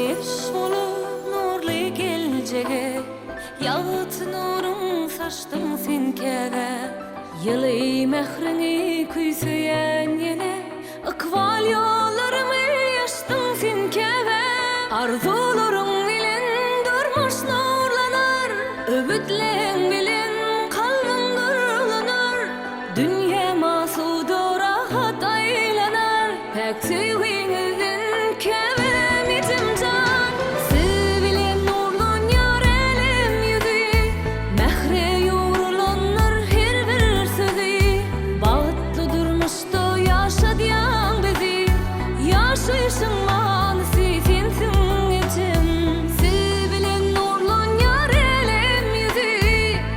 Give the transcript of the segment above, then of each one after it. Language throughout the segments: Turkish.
Güneş olup nurlu geleceğe, yağıt nurun saçtım sen kege. Yılı mehrini küyseyen yine, ıkval yollarımı yaştım sen kege. Arzularım bilen durmuş nurlanar, öbütlen bilen kalbim gurlanar. Dünya masudu rahat aylanar, pek sevgiğinizin kevem etim can. Sevilen nurlan yar elim yüzü, mehre yorulanlar her bir sözü. Bağıtlı durmuştu yaşadıyan bizi, yaşayışın manisi sensin içim. Sevilen nurlan yar elim yüzü,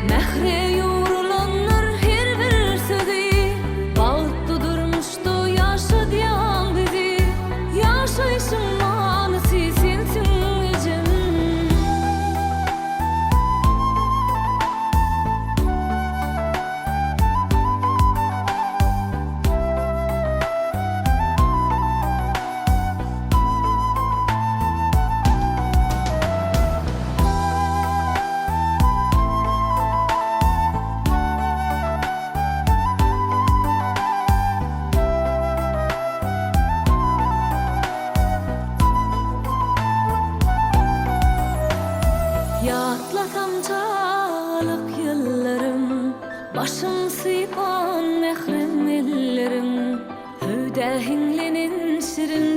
mehre yorulanlar her bir sözü. Bağıtlı durmuştu yaşadıyan bizi, yaşayışın manisi sensin içim. Yatlasam çalık yıllarım, başım sıypan mehrem ellerim. Hüde hinlenin şirin